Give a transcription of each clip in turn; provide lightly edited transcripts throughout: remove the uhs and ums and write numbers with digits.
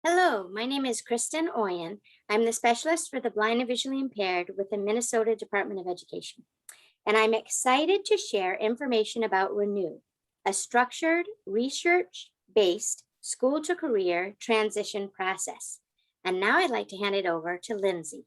Hello, my name is Kristen Oyen. I'm the specialist for the blind and visually impaired with the Minnesota Department of Education. And I'm excited to share information about Renew, a structured, research based school to career transition process. And now I'd like to hand it over to Lindsay.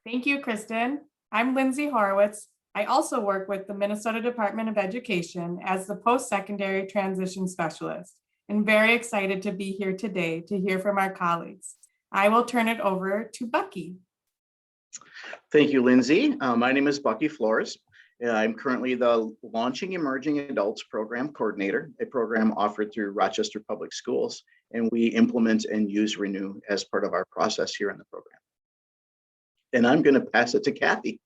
Thank you, Kristen. I'm Lindsay Horowitz. I also work with the Minnesota Department of Education as the post-secondary transition specialist, and very excited to be here today to hear from our colleagues. I will turn it over to Bucky. Thank you, Lindsay. My name is Bucky Flores. I'm currently the Launching Emerging Adults Program Coordinator, a program offered through Rochester Public Schools, and we implement and use Renew as part of our process here in the program. And I'm going to pass it to Kathy.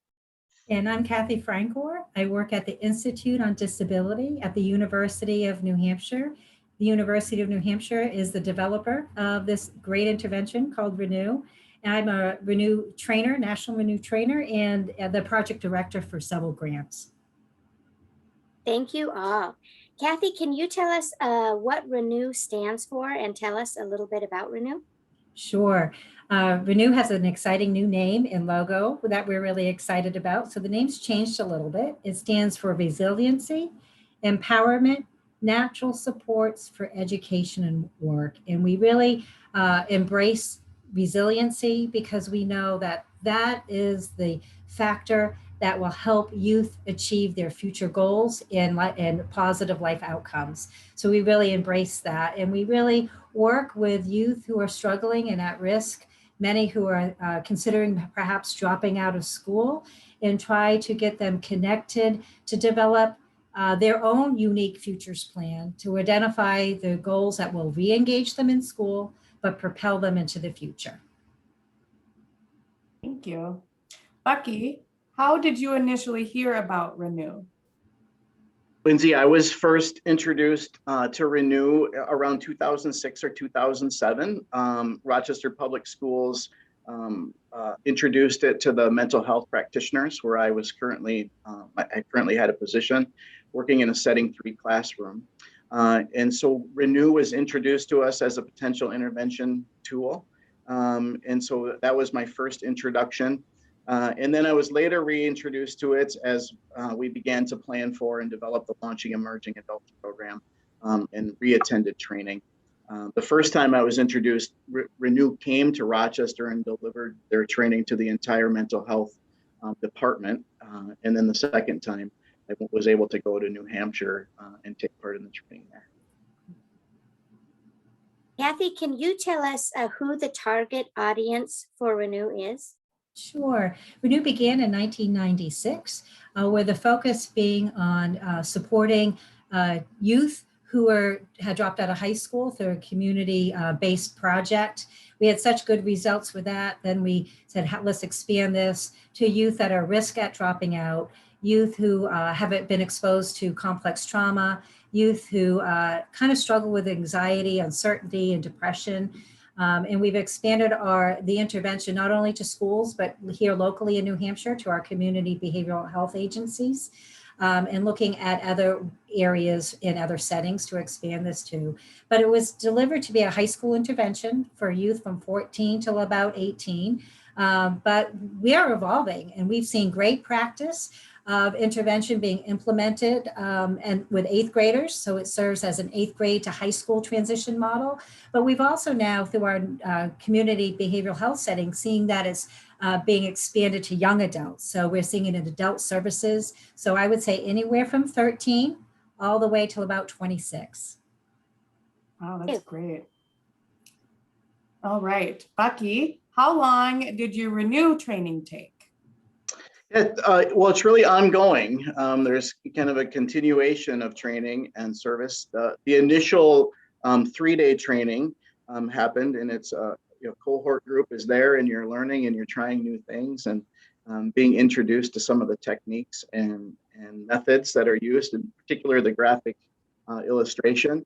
And I'm Kathy Frankor. I work at the Institute on Disability at the University of New Hampshire. The University of New Hampshire is the developer of this great intervention called Renew. And I'm a Renew trainer, National Renew trainer, and the project director for several grants. Thank you all. Kathy, can you tell us what Renew stands for and tell us a little bit about Renew? Sure. Renew has an exciting new name and logo that we're really excited about. So the name's changed a little bit. It stands for Resiliency, Empowerment, Natural Supports for Education and Work. And we really embrace resiliency because we know that that is the factor that will help youth achieve their future goals and positive life outcomes. So we really embrace that. And we really work with youth who are struggling and at risk, many who are considering perhaps dropping out of school, and try to get them connected to develop their own unique futures plan to identify the goals that will re-engage them in school, but propel them into the future. Thank you. Bucky, how did you initially hear about Renew? Lindsay, I was first introduced to Renew around 2006 or 2007. Rochester Public Schools introduced it to the mental health practitioners, where I was currently had a position working in a setting 3 classroom. And so Renew was introduced to us as a potential intervention tool. And so that was my first introduction. And then I was later reintroduced to it as we began to plan for and develop the Launching Emerging Adults program and reattended training. The first time I was introduced, Renew came to Rochester and delivered their training to the entire mental health department. And then the second time, I was able to go to New Hampshire and take part in the training there. Kathy, can you tell us who the target audience for Renew is? Sure. Renew began in 1996, with the focus being on supporting youth who had dropped out of high school through a community-based project. We had such good results with that. Then we said, let's expand this to youth that are at risk at dropping out, youth who haven't been exposed to complex trauma, youth who kind of struggle with anxiety, uncertainty, and depression. And we've expanded the intervention not only to schools, but here locally in New Hampshire to our community behavioral health agencies, and looking at other areas in other settings to expand this to. But it was delivered to be a high school intervention for youth from 14 till about 18. But we are evolving, and we've seen great practice of intervention being implemented and with 8th graders. So it serves as an 8th grade to high school transition model. But we've also now, through our community behavioral health setting, seeing that it's being expanded to young adults. So we're seeing it in adult services. So I would say anywhere from 13 all the way till about 26. Wow, that's great. All right, Bucky, how long did your Renew training take? Well, it's really ongoing. There's kind of a continuation of training and service. The initial 3-day training happened, and it's cohort group is there, and you're learning and you're trying new things and being introduced to some of the techniques and methods that are used, in particular the graphic illustration.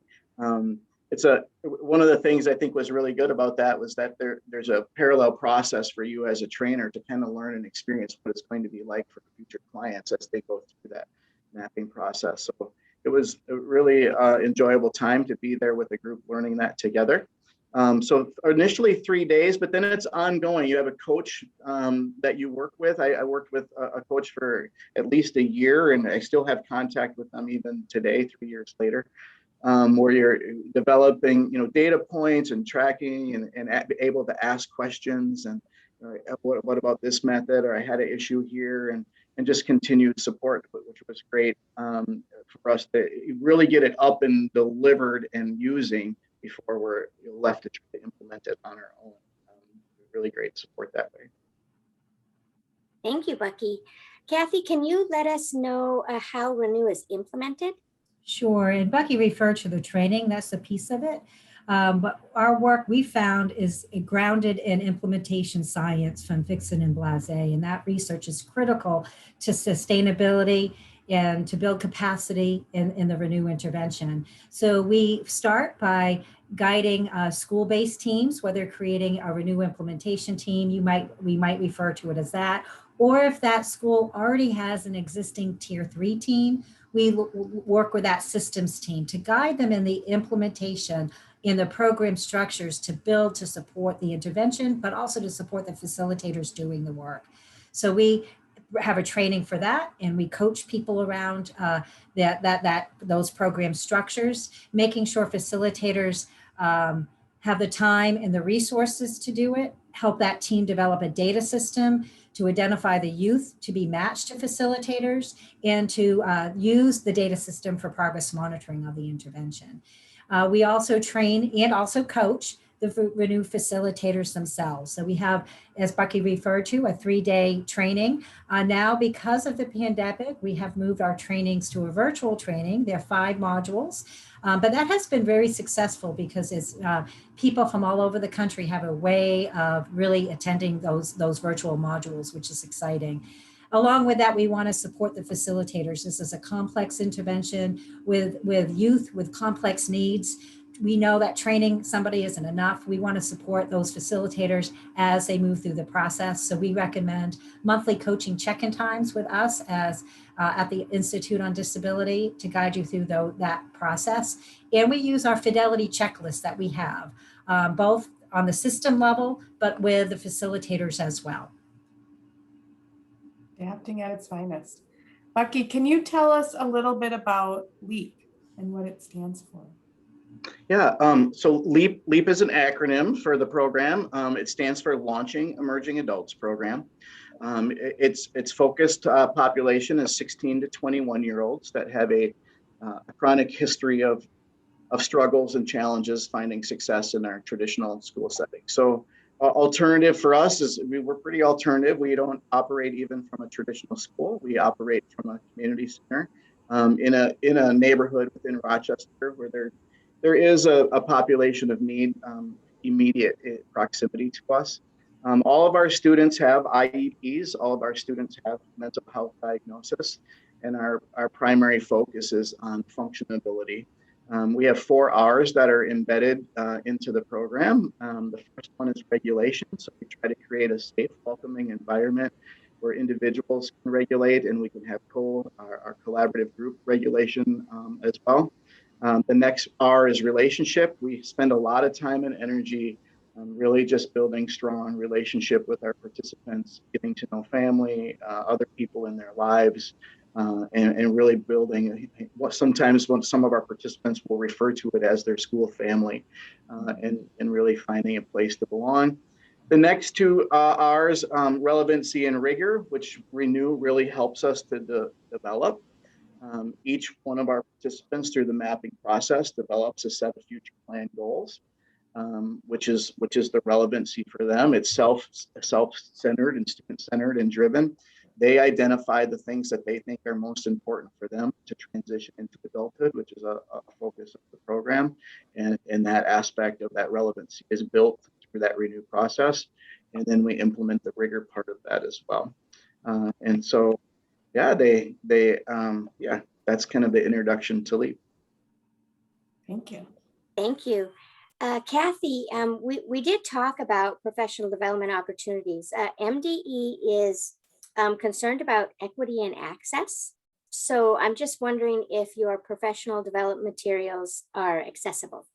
It's one of the things I think was really good about that was that there's a parallel process for you as a trainer to kind of learn and experience what it's going to be like for future clients as they go through that mapping process. So it was a really enjoyable time to be there with the group learning that together. So initially 3 days, but then it's ongoing. You have a coach that you work with. I worked with a coach for at least a year, and I still have contact with them even today, 3 years later, where you're developing, data points and tracking and able to ask questions and what about this method, or I had an issue here, and just continued support, which was great for us to really get it up and delivered and using before we're left to try to implement it on our own. Really great support that way. Thank you, Bucky. Kathy, can you let us know how Renew is implemented? Sure, and Bucky referred to the training, that's a piece of it. But our work we found is grounded in implementation science from Vixen and Blase, and that research is critical to sustainability and to build capacity in the Renew intervention. So we start by guiding school-based teams, whether creating a Renew implementation team, we might refer to it as that, or if that school already has an existing tier 3 team, we work with that systems team to guide them in the implementation in the program structures to build to support the intervention, but also to support the facilitators doing the work. So we have a training for that, and we coach people around those program structures, making sure facilitators have the time and the resources to do it, help that team develop a data system to identify the youth to be matched to facilitators, and to use the data system for progress monitoring of the intervention. We also train and also coach the Renew facilitators themselves. So we have, as Bucky referred to, a 3-day training. Now, because of the pandemic, we have moved our trainings to a virtual training. There are 5 modules, but that has been very successful because it's people from all over the country have a way of really attending those virtual modules, which is exciting. Along with that, we want to support the facilitators. This is a complex intervention with youth with complex needs. We know that training somebody isn't enough. We want to support those facilitators as they move through the process. So we recommend monthly coaching check-in times with us as at the Institute on Disability to guide you through that process. And we use our fidelity checklist that we have, both on the system level, but with the facilitators as well. Adapting at its finest. Bucky, can you tell us a little bit about LEAP and what it stands for? Yeah, so LEAP is an acronym for the program. It stands for Launching Emerging Adults Program. Its focused population is 16 to 21-year-olds that have a chronic history of struggles and challenges finding success in our traditional school setting. So alternative for us is we're pretty alternative. We don't operate even from a traditional school. We operate from a community center in a neighborhood within Rochester where there is a population of need, immediate proximity to us. All of our students have IEPs. All of our students have mental health diagnosis, and our primary focus is on functionability. We have 4 R's that are embedded into the program. The first one is regulation. So we try to create a safe, welcoming environment where individuals can regulate, and we can have our collaborative group regulation as well. The next R is relationship. We spend a lot of time and energy really just building strong relationship with our participants, getting to know family, other people in their lives, and really building what sometimes when some of our participants will refer to it as their school family, and really finding a place to belong. The next 2 R's, relevancy and rigor, which Renew really helps us to develop. Each one of our participants through the mapping process develops a set of future plan goals, which is the relevancy for them. It's self-centered and student-centered and driven. They identify the things that they think are most important for them to transition into adulthood, which is a focus of the program. And that aspect of that relevancy is built through that Renew process. And then we implement the rigor part of that as well. And so, yeah, that's kind of the introduction to LEAP. Thank you. Thank you. Kathy, we did talk about professional development opportunities. MDE is concerned about equity and access. So I'm just wondering if your professional development materials are accessible.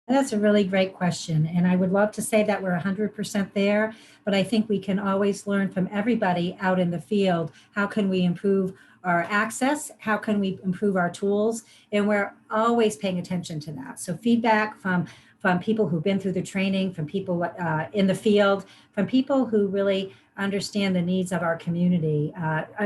That's a really great question. And I would love to say that we're 100% there, but I think we can always learn from everybody out in the field. How can we improve our access? How can we improve our tools? And we're always paying attention to that. So feedback from people who've been through the training, from people in the field, from people who really understand the needs of our community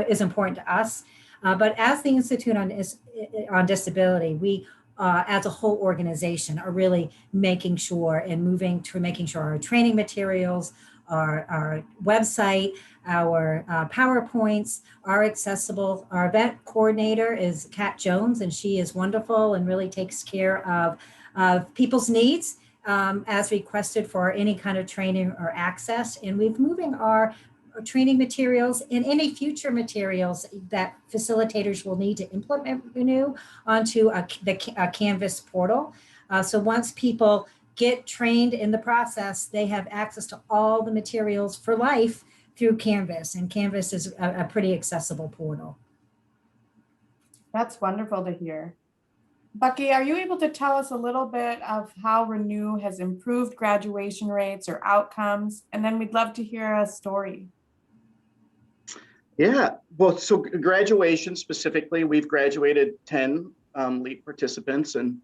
is important to us. But as the Institute on Disability, we as a whole organization are really making sure and moving to making sure our training materials, our website, our PowerPoints are accessible. Our event coordinator is Kat Jones, and she is wonderful and really takes care of people's needs as requested for any kind of training or access. And we've moving our training materials and any future materials that facilitators will need to implement Renew onto the Canvas portal. So once people get trained in the process, they have access to all the materials for life through Canvas, and Canvas is a pretty accessible portal. That's wonderful to hear. Bucky, are you able to tell us a little bit of how Renew has improved graduation rates or outcomes? And then we'd love to hear a story. Yeah, well, so graduation specifically, we've graduated 10 LEAP participants, and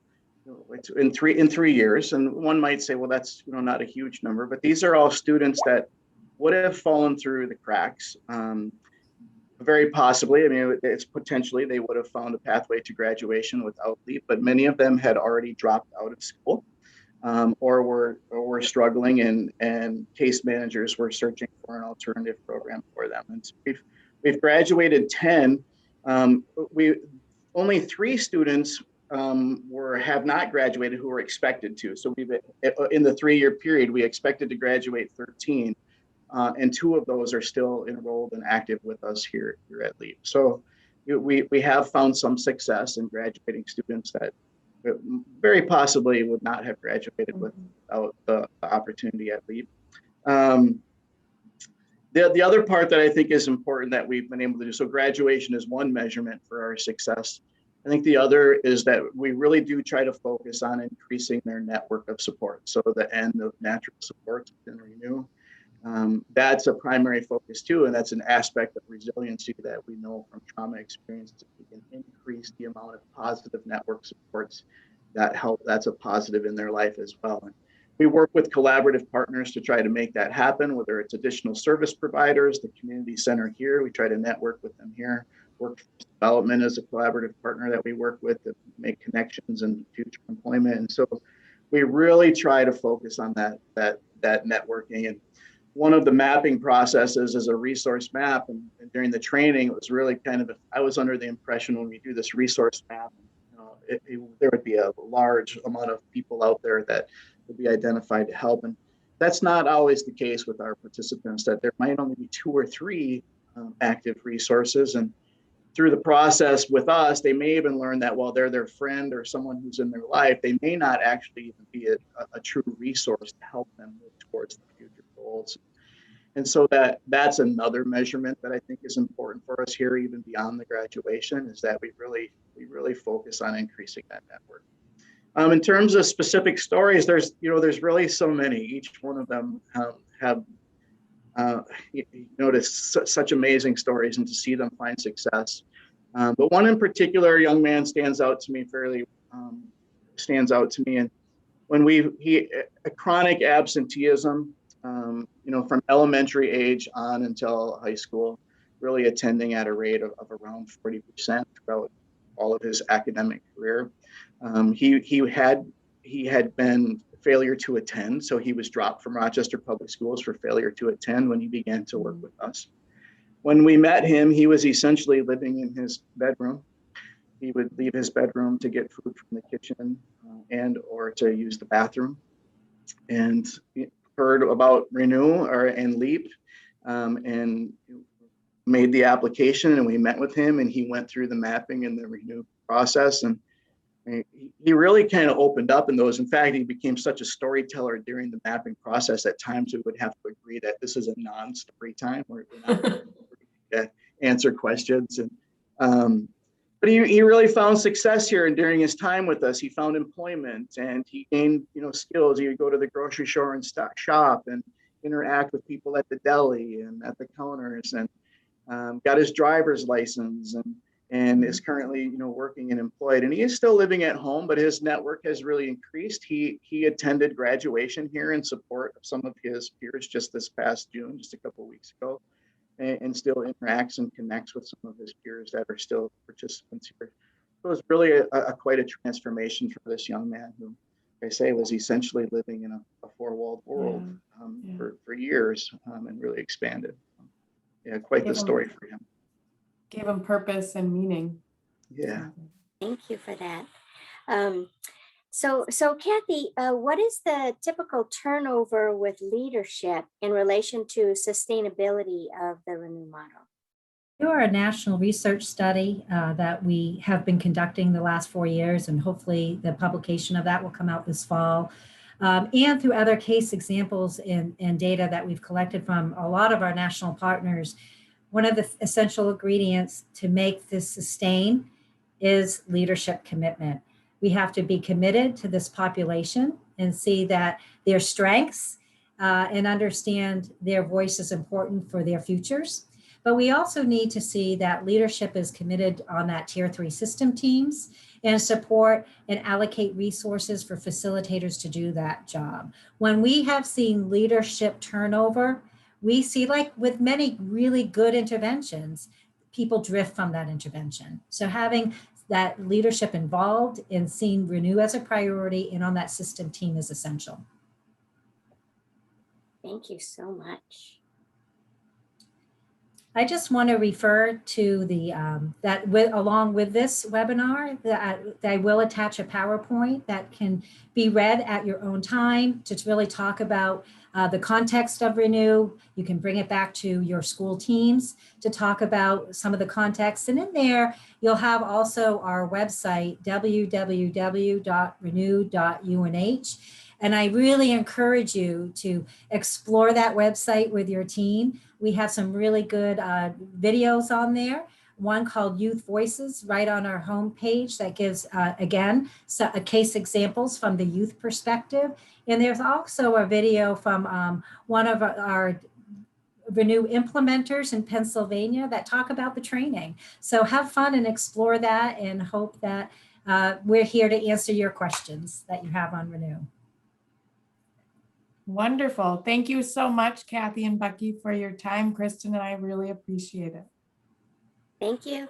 it's in 3 years. And one might say, well, that's not a huge number, but these are all students that would have fallen through the cracks. Very possibly, I mean, it's potentially they would have found a pathway to graduation without LEAP, but many of them had already dropped out of school. Or were struggling, and case managers were searching for an alternative program for them. And so we've graduated 10. We only 3 students have not graduated who were expected to. So we've in the 3-year period we expected to graduate 13, and 2 of those are still enrolled and active with us here at LEAP. So we have found some success in graduating students that very possibly would not have graduated without the opportunity at LEAP. The other part that I think is important that we've been able to do, so graduation is one measurement for our success. I think the other is that we really do try to focus on increasing their network of support. So the end of natural support in Renew. That's a primary focus too, and that's an aspect of resiliency that we know from trauma experiences. We can increase the amount of positive network supports that help. That's a positive in their life as well. And we work with collaborative partners to try to make that happen, whether it's additional service providers, the community center here, we try to network with them here. Workforce development is a collaborative partner that we work with to make connections and future employment. And so we really try to focus on that networking. And one of the mapping processes is a resource map. And during the training, it was really I was under the impression when we do this resource map, there would be a large amount of people out there that would be identified to help. And that's not always the case with our participants, that there might only be 2 or 3 active resources. And through the process with us, they may even learn that while they're their friend or someone who's in their life, they may not actually even be a true resource to help them move towards the future goals. And so that's another measurement that I think is important for us here, even beyond the graduation, is that we really focus on increasing that network. In terms of specific stories, there's really so many. Each one of them have such amazing stories, and to see them find success. But one in particular, a young man stands out to me, and when a chronic absenteeism, from elementary age on until high school, really attending at a rate of around 40% throughout all of his academic career. He had been failure to attend, so he was dropped from Rochester Public Schools for failure to attend when he began to work with us. When we met him, he was essentially living in his bedroom. He would leave his bedroom to get food from the kitchen or to use the bathroom. And heard about Renew and LEAP, and made the application, and we met with him, and he went through the mapping and the Renew process, and he really kind of opened up in those. In fact, he became such a storyteller during the mapping process. At times we would have to agree that this is a non-story time, where we're not going to answer questions. And But he really found success here, and during his time with us, he found employment and he gained, skills. He would go to the grocery store and shop and interact with people at the deli and at the counters, and got his driver's license, and is currently, working and employed. And he is still living at home, but his network has really increased. He attended graduation here in support of some of his peers just this past June, just a couple of weeks ago, and still interacts and connects with some of his peers that are still participants here. So it was really quite a transformation for this young man who, like I say, was essentially living in a four-walled world for years, and really expanded. Yeah, quite the story for him. Gave him purpose and meaning. Yeah. Thank you for that. So Kathy, what is the typical turnover with leadership in relation to sustainability of the Renew model? We are a national research study that we have been conducting the last 4 years, and hopefully the publication of that will come out this fall. And through other case examples and data that we've collected from a lot of our national partners, one of the essential ingredients to make this sustain is leadership commitment. We have to be committed to this population and see that their strengths and understand their voice is important for their futures. But we also need to see that leadership is committed on that tier 3 system teams and support and allocate resources for facilitators to do that job. When we have seen leadership turnover, we see, like with many really good interventions, people drift from that intervention. So having that leadership involved and seeing Renew as a priority and on that system team is essential. Thank you so much. I just want to refer to the along with this webinar, that I will attach a PowerPoint that can be read at your own time to really talk about the context of Renew. You can bring it back to your school teams to talk about some of the context. And in there, you'll have also our website, www.renew.unh. And I really encourage you to explore that website with your team. We have some really good videos on there. One called Youth Voices right on our homepage that gives, again, case examples from the youth perspective. And there's also a video from one of our Renew implementers in Pennsylvania that talk about the training. So have fun and explore that, and hope that we're here to answer your questions that you have on Renew. Wonderful. Thank you so much, Kathy and Becky, for your time. Kristen and I really appreciate it. Thank you.